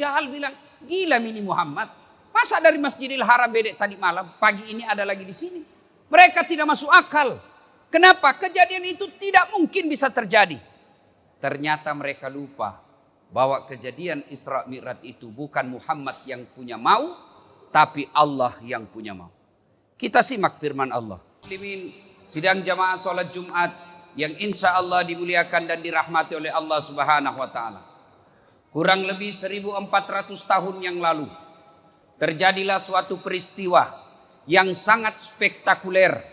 Jahal bilang, gila ini Muhammad. Masa dari Masjidil Haram bedek tadi malam, pagi ini ada lagi di sini. Mereka tidak masuk akal. Kenapa? Kejadian itu tidak mungkin bisa terjadi. Ternyata mereka lupa bahwa kejadian Isra Mi'raj itu bukan Muhammad yang punya mau, tapi Allah yang punya mau. Kita simak firman Allah. Muslimin, sidang jamaah sholat Jumat yang insya Allah dimuliakan dan dirahmati oleh Allah Subhanahu wa Ta'ala. Kurang lebih 1400 tahun yang lalu terjadilah suatu peristiwa yang sangat spektakuler,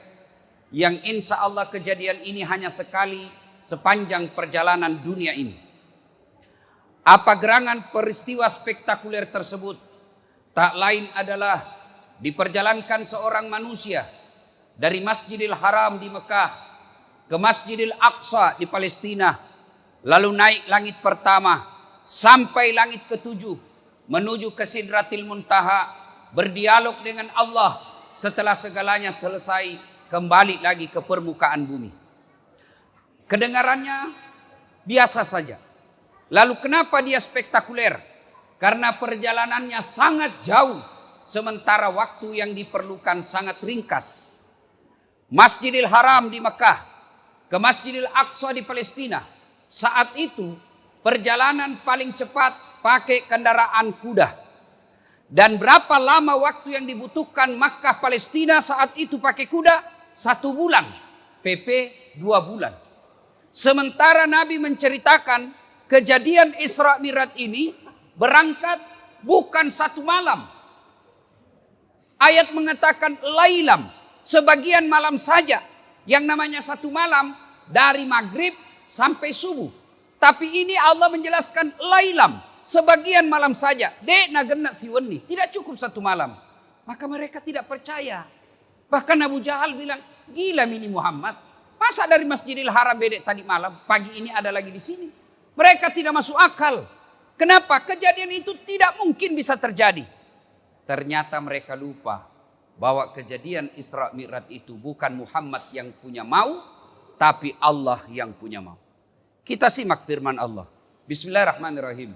yang insya Allah kejadian ini hanya sekali sepanjang perjalanan dunia ini. Apa gerangan peristiwa spektakuler tersebut? Tak lain adalah diperjalankan seorang manusia dari Masjidil Haram di Mekah ke Masjidil Aqsa di Palestina, lalu naik langit pertama sampai langit ketujuh, menuju ke Sidratil Muntaha, berdialog dengan Allah. Setelah segalanya selesai, kembali lagi ke permukaan bumi. Kedengarannya biasa saja. Lalu kenapa dia spektakuler? Karena perjalanannya sangat jauh, sementara waktu yang diperlukan sangat ringkas. Masjidil Haram di Mekah ke Masjidil Aqsa di Palestina, saat itu perjalanan paling cepat pakai kendaraan kuda. Dan berapa lama waktu yang dibutuhkan Makkah Palestina saat itu pakai kuda? 1 bulan. PP 2 bulan. Sementara Nabi menceritakan kejadian Isra Mi'raj ini berangkat bukan 1 malam. Ayat mengatakan lailam, sebagian malam saja. Yang namanya 1 malam dari maghrib sampai subuh. Tapi ini Allah menjelaskan lailam, sebagian malam saja. Dek nagena siweni, tidak cukup 1 malam. Maka mereka tidak percaya. Bahkan Abu Jahal bilang, gila ini Muhammad. Masa dari Masjidil Haram bedek tadi malam, pagi ini ada lagi di sini. Mereka tidak masuk akal. Kenapa? Kejadian itu tidak mungkin bisa terjadi. Ternyata mereka lupa bahwa kejadian Isra Mi'raj itu bukan Muhammad yang punya mau, tapi Allah yang punya mau. Kita simak firman Allah. Bismillahirrahmanirrahim.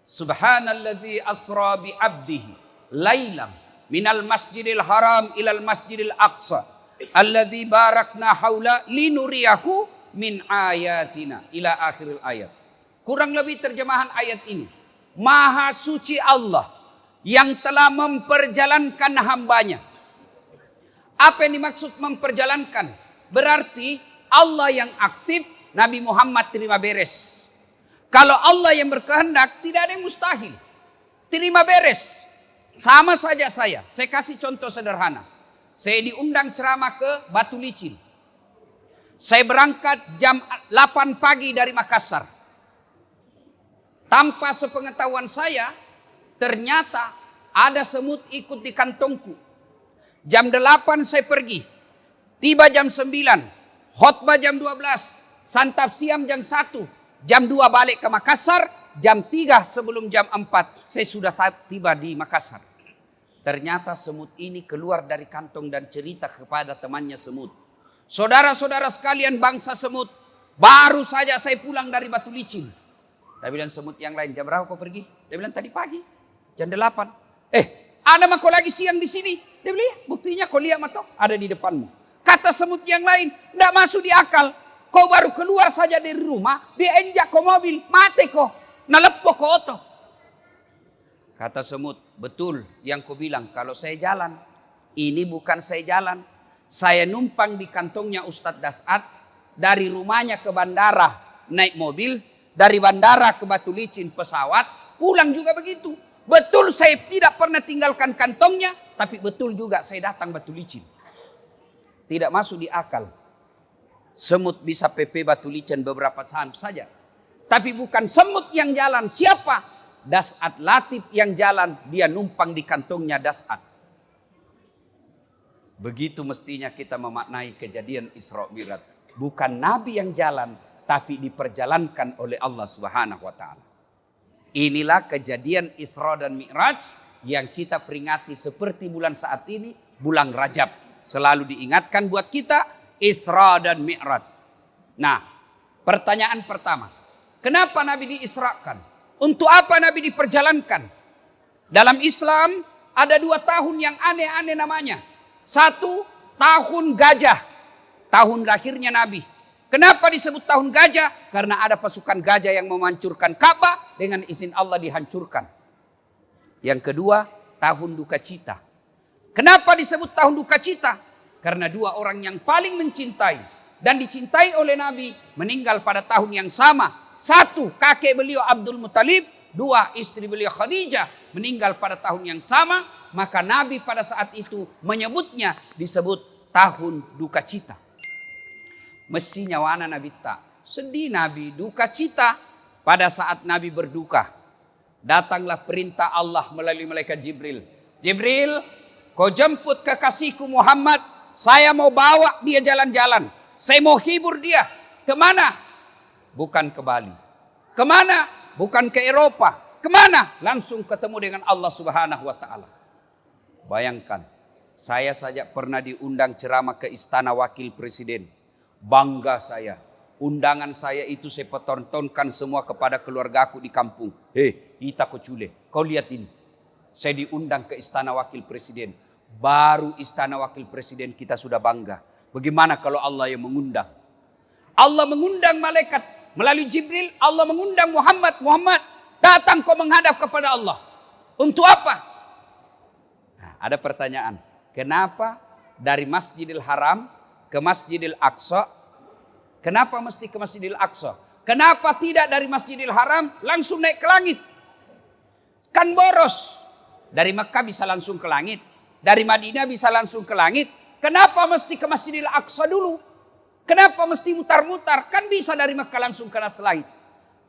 Subhanalladzi asra bi abdihi lailam minal masjidil haram ilal masjidil aqsa alladzi barakna haula linuriyahu min ayatina ila akhiril ayat. Kurang lebih terjemahan ayat ini. Maha suci Allah yang telah memperjalankan hambanya. Apa yang dimaksud memperjalankan? Berarti Allah yang aktif, Nabi Muhammad terima beres. Kalau Allah yang berkehendak, tidak ada yang mustahil. Terima beres. Sama saja saya kasih contoh sederhana. Saya diundang ceramah ke Batu Licin. Saya berangkat jam 8 pagi dari Makassar. Tanpa sepengetahuan saya, ternyata ada semut ikut di kantongku. Jam 8 saya pergi. Tiba jam 9. Khotbah jam 12. Santap siang jam 1. Jam 2 balik ke Makassar. Jam 3 sebelum jam 4 saya sudah tiba di Makassar. Ternyata semut ini keluar dari kantong dan cerita kepada temannya semut. Saudara-saudara sekalian bangsa semut, baru saja saya pulang dari Batu Licin. Dia bilang semut yang lain, jam berapa kau pergi? Dia bilang tadi pagi, jam 8. Ada mah kau lagi siang di sini? Dia bilang, buktinya kau lihat matok ada di depanmu. Kata semut yang lain, tidak masuk di akal. Kau baru keluar saja dari rumah, dienjak kau mobil, mati kau, nalepo kau oto. Kata semut, betul yang kau bilang, kalau saya jalan, ini bukan saya jalan. Saya numpang di kantongnya Ustadz Das'ad, dari rumahnya ke bandara naik mobil, dari bandara ke Batu Licin pesawat, pulang juga begitu. Betul saya tidak pernah tinggalkan kantongnya, tapi betul juga saya datang Batu Licin. Tidak masuk di akal. Semut bisa PP Batu Licin beberapa jam saja. Tapi bukan semut yang jalan, siapa? Das'ad Latif yang jalan, dia numpang di kantongnya Das'ad. Begitu mestinya kita memaknai kejadian Isra Mi'raj. Bukan Nabi yang jalan, tapi diperjalankan oleh Allah Subhanahu wa Ta'ala. Inilah kejadian Isra dan Mi'raj yang kita peringati seperti bulan saat ini, bulan Rajab. Selalu diingatkan buat kita Isra dan Mi'raj. Nah, pertanyaan pertama, kenapa Nabi diisrakan? Untuk apa Nabi diperjalankan? Dalam Islam ada 2 tahun yang aneh-aneh namanya. 1, tahun gajah. Tahun lahirnya Nabi. Kenapa disebut tahun gajah? Karena ada pasukan gajah yang menghancurkan Ka'bah, dengan izin Allah dihancurkan. Yang kedua, tahun duka cita. Kenapa disebut tahun duka cita? Karena 2 orang yang paling mencintai dan dicintai oleh Nabi meninggal pada tahun yang sama. 1, kakek beliau Abdul Muttalib. 2, istri beliau Khadijah meninggal pada tahun yang sama. Maka Nabi pada saat itu menyebutnya disebut tahun duka cita. Mestinya wana Nabi tak sedih, Nabi duka cita. Pada saat Nabi berduka, datanglah perintah Allah melalui malaikat Jibril. Jibril, kau jemput kekasihku Muhammad. Saya mau bawa dia jalan-jalan. Saya mau hibur dia. Kemana? Bukan ke Bali. Kemana? Bukan ke Eropa. Kemana? Langsung ketemu dengan Allah Subhanahu wa ta'ala. Bayangkan, saya saja pernah diundang ceramah ke Istana Wakil Presiden. Bangga saya. Undangan saya itu saya pertontonkan semua kepada keluarga aku di kampung. Ita Kocule, kau lihat ini. Saya diundang ke Istana Wakil Presiden. Baru Istana Wakil Presiden kita sudah bangga. Bagaimana kalau Allah yang mengundang? Allah mengundang malaikat melalui Jibril. Allah mengundang Muhammad. Muhammad, datang kau menghadap kepada Allah. Untuk apa? Nah, ada pertanyaan. Kenapa dari Masjidil Haram ke Masjidil Aqsa? Kenapa mesti ke Masjidil Aqsa? Kenapa tidak dari Masjidil Haram langsung naik ke langit? Kan boros. Dari Mekah bisa langsung ke langit. Dari Madinah bisa langsung ke langit. Kenapa mesti ke Masjidil Aqsa dulu? Kenapa mesti mutar-mutar? Kan bisa dari Mekah langsung ke atas langit.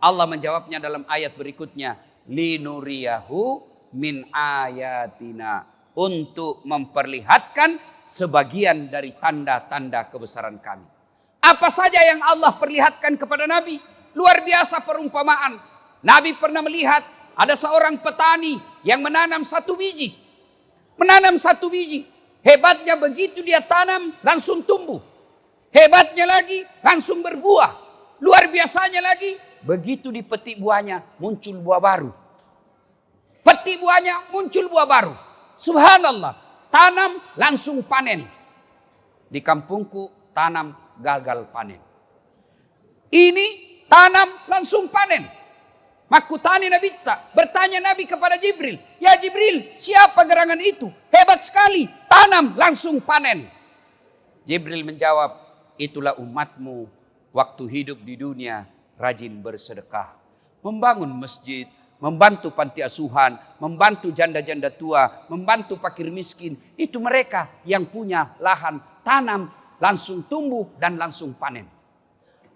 Allah menjawabnya dalam ayat berikutnya. Linuriyahu min ayatina. Untuk memperlihatkan sebagian dari tanda-tanda kebesaran kami. Apa saja yang Allah perlihatkan kepada Nabi? Luar biasa perumpamaan. Nabi pernah melihat ada seorang petani yang menanam 1 biji. Menanam 1 biji. Hebatnya begitu dia tanam langsung tumbuh. Hebatnya lagi langsung berbuah. Luar biasanya lagi begitu dipetik buahnya muncul buah baru. Petik buahnya muncul buah baru. Subhanallah. Tanam langsung panen. Di kampungku tanam gagal panen. Ini tanam langsung panen. Makutani Nabi tak. Bertanya Nabi kepada Jibril. Ya Jibril, siapa gerangan itu? Hebat sekali. Tanam langsung panen. Jibril menjawab, itulah umatmu waktu hidup di dunia rajin bersedekah. Membangun masjid, membantu panti asuhan, membantu janda-janda tua, membantu fakir miskin. Itu mereka yang punya lahan tanam, langsung tumbuh dan langsung panen.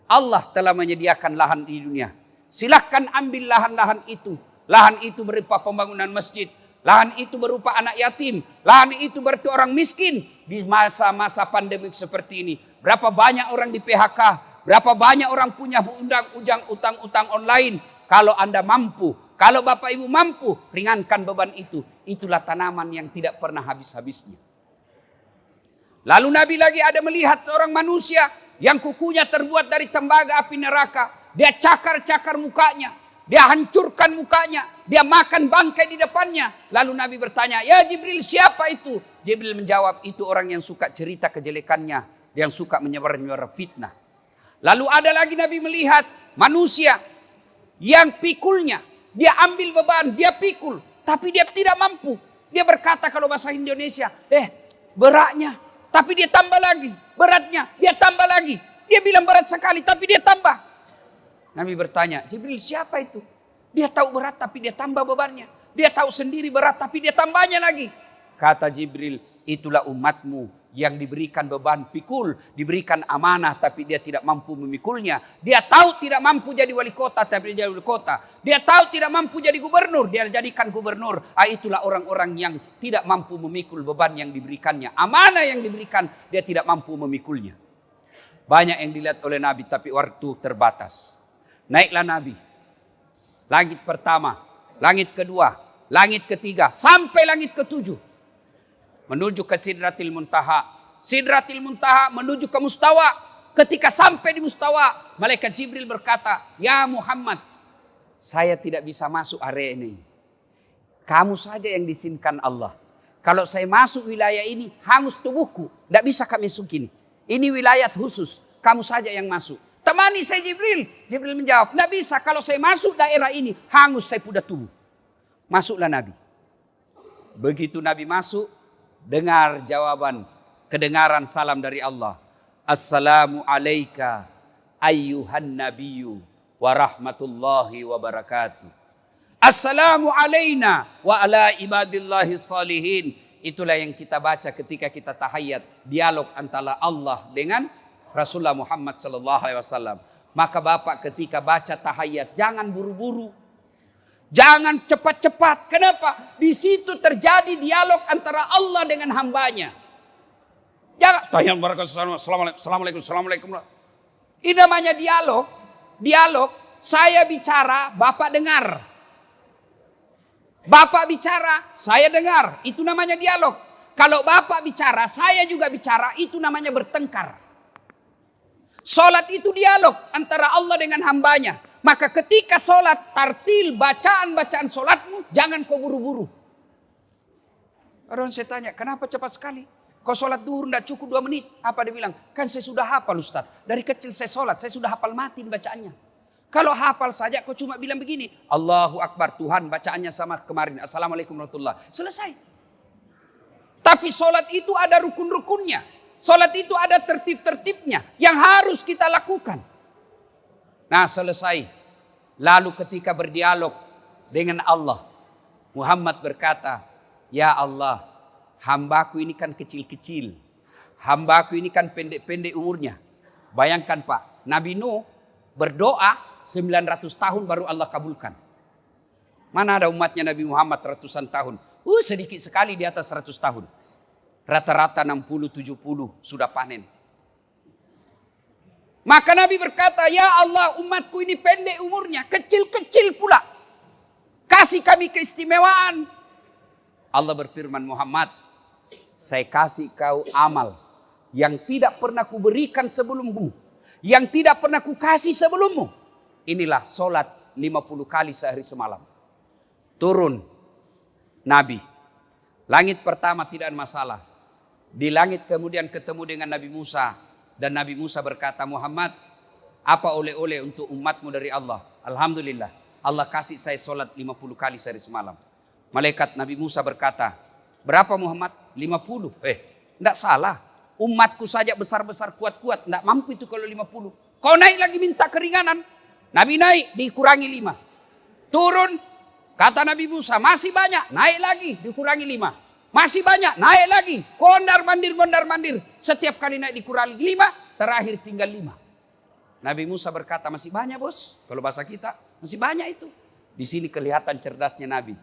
Allah telah menyediakan lahan di dunia. Silahkan ambil lahan-lahan itu. Lahan itu berupa pembangunan masjid. Lahan itu berupa anak yatim. Lahan itu berupa orang miskin. Di masa-masa pandemik seperti ini. Berapa banyak orang di PHK. Berapa banyak orang punya utang-utang online. Kalau Anda mampu, kalau Bapak Ibu mampu, ringankan beban itu. Itulah tanaman yang tidak pernah habis-habisnya. Lalu Nabi lagi ada melihat seorang manusia yang kukunya terbuat dari tembaga api neraka. Dia cakar-cakar mukanya. Dia hancurkan mukanya. Dia makan bangkai di depannya. Lalu Nabi bertanya, ya Jibril, siapa itu? Jibril menjawab, itu orang yang suka cerita kejelekannya. Yang suka menyebar-nyebar fitnah. Lalu ada lagi Nabi melihat manusia yang pikulnya. Dia ambil beban, dia pikul. Tapi dia tidak mampu. Dia berkata kalau bahasa Indonesia, beratnya. Tapi dia tambah lagi. Beratnya, dia tambah lagi. Dia bilang berat sekali, tapi dia tambah. Nabi bertanya, Jibril siapa itu? Dia tahu berat tapi dia tambah bebannya. Dia tahu sendiri berat tapi dia tambahnya lagi. Kata Jibril, itulah umatmu yang diberikan beban pikul. Diberikan amanah tapi dia tidak mampu memikulnya. Dia tahu tidak mampu jadi wali kota tapi dia jadi wali kota. Dia tahu tidak mampu jadi gubernur. Dia jadikan gubernur. Itulah orang-orang yang tidak mampu memikul beban yang diberikannya. Amanah yang diberikan dia tidak mampu memikulnya. Banyak yang dilihat oleh Nabi tapi waktu terbatas. Naiklah Nabi. Langit pertama, langit kedua, langit ketiga, sampai langit ketujuh. Menuju ke Sidratil Muntaha. Sidratil Muntaha menuju ke Mustawa. Ketika sampai di Mustawa, malaikat Jibril berkata, ya Muhammad, Saya tidak bisa masuk area ini. Kamu saja yang diizinkan Allah. Kalau saya masuk wilayah ini, hangus tubuhku. Tidak bisa kami masuk ini. Ini wilayah khusus. Kamu saja yang masuk. Temani saya Jibril. Jibril menjawab, tidak bisa. Kalau saya masuk daerah ini, hangus saya punya tubuh. Masuklah Nabi. Begitu Nabi masuk, dengar jawaban, kedengaran salam dari Allah. Assalamu alayka ayyuhan nabiyyu wa rahmatullahi wa barakatuh. Assalamu alayna wa ala ibadillahi salihin. Itulah yang kita baca ketika kita tahiyat, dialog antara Allah dengan Rasulullah Muhammad sallallahu alaihi wasallam. Maka Bapak ketika baca tahiyat jangan buru-buru. Jangan cepat-cepat. Kenapa? Di situ terjadi dialog antara Allah dengan hambanya. Jangan tahiyat barakatuh assalamualaikum. Ini namanya dialog. Dialog, saya bicara, Bapak dengar. Bapak bicara, saya dengar. Itu namanya dialog. Kalau Bapak bicara, saya juga bicara, itu namanya bertengkar. Solat itu dialog antara Allah dengan hambanya. Maka ketika solat, tartil, bacaan-bacaan solatmu, jangan kau buru-buru. Orang saya tanya, kenapa cepat sekali? Kau solat duhur tidak cukup 2 menit. Apa dia bilang? Kan saya sudah hafal Ustaz. Dari kecil saya solat, saya sudah hafal mati bacaannya. Kalau hafal saja kau cuma bilang begini. Allahu Akbar, Tuhan bacaannya sama kemarin. Assalamualaikum warahmatullahi wabarakatuh. Selesai. Tapi solat itu ada rukun-rukunnya. Solat itu ada tertib-tertibnya. Yang harus kita lakukan. Nah selesai. Lalu ketika berdialog dengan Allah. Muhammad berkata, ya Allah, hambaku ini kan kecil-kecil. Hambaku ini kan pendek-pendek umurnya. Bayangkan Pak, Nabi Nuh berdoa 900 tahun baru Allah kabulkan. Mana ada umatnya Nabi Muhammad ratusan tahun. Sedikit sekali di atas 100 tahun. Rata-rata 60-70 sudah panen. Maka Nabi berkata, ya Allah umatku ini pendek umurnya. Kecil-kecil pula. Kasih kami keistimewaan. Allah berfirman, Muhammad, saya kasih kau amal yang tidak pernah kuberikan sebelummu. Yang tidak pernah kukasih sebelummu. Inilah solat 50 kali sehari semalam. Turun Nabi. Langit pertama tidak ada masalah. Di langit kemudian ketemu dengan Nabi Musa. Dan Nabi Musa berkata, Muhammad, apa oleh-oleh untuk umatmu dari Allah? Alhamdulillah. Allah kasih saya solat 50 kali sehari semalam. Malaikat Nabi Musa berkata, berapa Muhammad? 50. Tidak salah. Umatku saja besar-besar kuat-kuat. Tidak mampu itu kalau 50. Kau naik lagi minta keringanan. Nabi naik dikurangi 5. Turun. Kata Nabi Musa masih banyak. Naik lagi dikurangi 5. Masih banyak. Naik lagi. Kondar-mandir. Setiap kali naik dikurangi 5. Terakhir tinggal 5. Nabi Musa berkata masih banyak bos. Kalau bahasa kita masih banyak itu. Di sini kelihatan cerdasnya Nabi.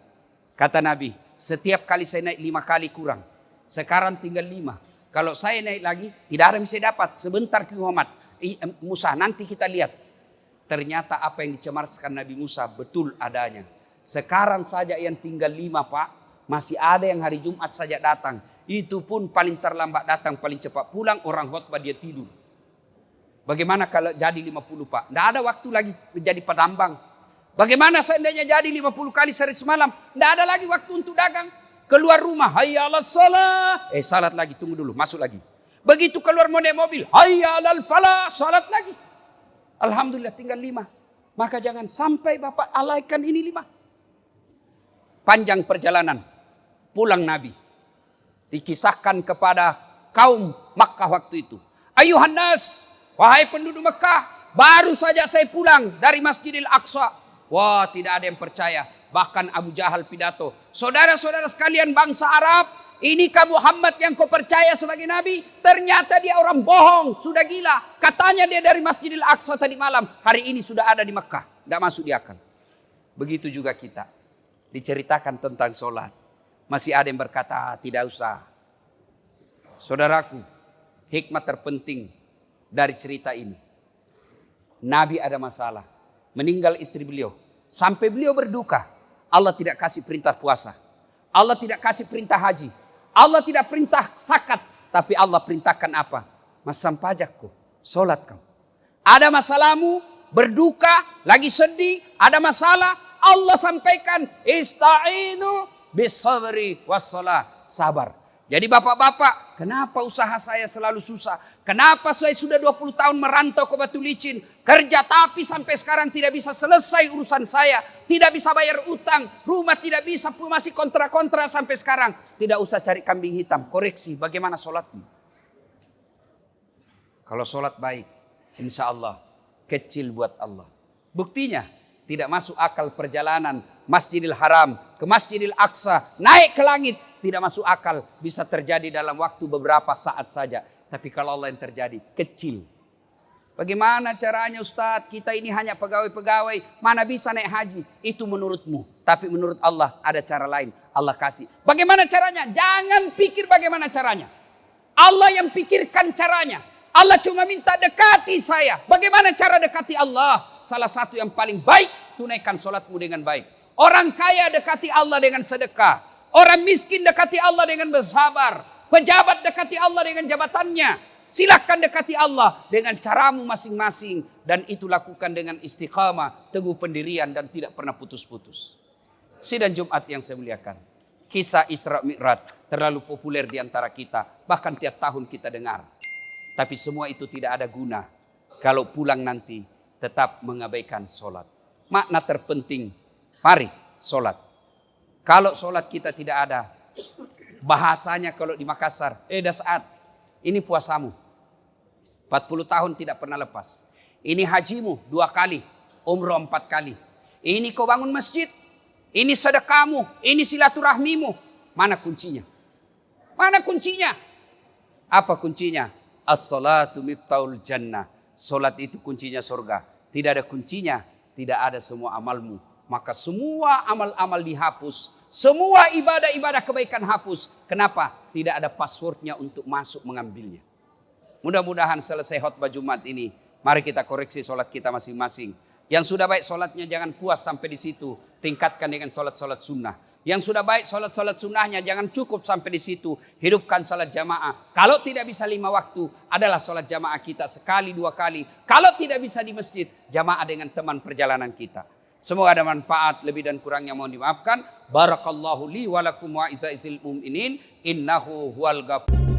Kata Nabi, setiap kali saya naik 5 kali kurang. Sekarang tinggal 5. Kalau saya naik lagi, tidak ada yang bisa dapat. Sebentar ke Muhammad. Musa, nanti kita lihat. Ternyata apa yang dicemarkan Nabi Musa betul adanya. Sekarang saja yang tinggal 5 Pak. Masih ada yang hari Jumat saja datang. Itu pun paling terlambat datang, paling cepat pulang. Orang khotbah dia tidur. Bagaimana kalau jadi 50 Pak? Tidak ada waktu lagi menjadi pedambang. Bagaimana seandainya jadi 50 kali sehari semalam? Tidak ada lagi waktu untuk dagang. Keluar rumah, hayya ala salat. Salat lagi, tunggu dulu, masuk lagi. Begitu keluar mau naik mobil, hayya alal falah, salat lagi. Alhamdulillah tinggal 5. Maka jangan sampai Bapak alaikan ini 5. Panjang perjalanan. Pulang Nabi. Dikisahkan kepada kaum Makkah waktu itu. Ayuhan nas, wahai penduduk Makkah, baru saja saya pulang dari Masjidil Aqsa. Wah, tidak ada yang percaya. Bahkan Abu Jahal pidato. Saudara-saudara sekalian bangsa Arab, inikah Muhammad yang kau percaya sebagai Nabi? Ternyata dia orang bohong, sudah gila. Katanya dia dari Masjidil Aqsa tadi malam. Hari ini sudah ada di Makkah. Tidak masuk di akal. Begitu juga kita. Diceritakan tentang sholat. Masih ada yang berkata, tidak usah. Saudaraku, hikmah terpenting dari cerita ini. Nabi ada masalah. Meninggal istri beliau. Sampai beliau berduka. Allah tidak kasih perintah puasa. Allah tidak kasih perintah haji. Allah tidak perintah zakat. Tapi Allah perintahkan apa? Masam pajakku. Sholat kau. Ada masalahmu, berduka, lagi sedih, ada masalah, Allah sampaikan ista'inu bisabri wassalah, sabar. Jadi bapak-bapak, kenapa usaha saya selalu susah? Kenapa saya sudah 20 tahun merantau ke Batu Licin, kerja tapi sampai sekarang tidak bisa selesai urusan saya, tidak bisa bayar utang, rumah tidak bisa, masih kontra-kontra sampai sekarang. Tidak usah cari kambing hitam, koreksi bagaimana sholatmu. Kalau sholat baik, insya Allah kecil buat Allah. Buktinya, tidak masuk akal perjalanan Masjidil Haram ke Masjidil Aqsa, naik ke langit, tidak masuk akal, bisa terjadi dalam waktu beberapa saat saja. Tapi kalau Allah yang terjadi, kecil. Bagaimana caranya Ustadz? Kita ini hanya pegawai-pegawai, mana bisa naik haji? Itu menurutmu. Tapi menurut Allah ada cara lain. Allah kasih. Bagaimana caranya? Jangan pikir bagaimana caranya. Allah yang pikirkan caranya. Allah cuma minta dekati saya. Bagaimana cara dekati Allah? Salah satu yang paling baik, tunaikan sholatmu dengan baik. Orang kaya dekati Allah dengan sedekah. Orang miskin dekati Allah dengan bersabar. Pejabat dekati Allah dengan jabatannya. Silahkan dekati Allah dengan caramu masing-masing. Dan itu lakukan dengan istiqamah, teguh pendirian dan tidak pernah putus-putus. Sidang Jumat yang saya muliakan. Kisah Isra Mi'raj terlalu populer di antara kita. Bahkan tiap tahun kita dengar. Tapi semua itu tidak ada guna. Kalau pulang nanti tetap mengabaikan sholat. Makna terpenting, mari sholat. Kalau sholat kita tidak ada, bahasanya kalau di Makassar, Dasaat, ini puasamu. 40 tahun tidak pernah lepas. Ini hajimu 2 kali, umroh 4 kali. Ini kau bangun masjid, ini sedekahmu, ini silaturahmimu. Mana kuncinya? Mana kuncinya? Apa kuncinya? As-salatu miftahul jannah. Salat itu kuncinya surga. Tidak ada kuncinya, tidak ada semua amalmu. Maka semua amal-amal dihapus. Semua ibadah-ibadah kebaikan hapus. Kenapa? Tidak ada passwordnya untuk masuk mengambilnya. Mudah-mudahan selesai khutbah Jumat ini, mari kita koreksi salat kita masing-masing. Yang sudah baik salatnya jangan puas sampai di situ. Tingkatkan dengan salat-salat sunnah. Yang sudah baik salat-salat sunnahnya jangan cukup sampai di situ. Hidupkan salat jamaah. Kalau tidak bisa 5 waktu adalah salat jamaah kita sekali 2 kali. Kalau tidak bisa di masjid, jamaah dengan teman perjalanan kita. Semoga ada manfaat, lebih dan kurangnya mohon dimaafkan. Barakallahu li wa lakum wa izaisil mu'minin. Innahu huwal ghafur.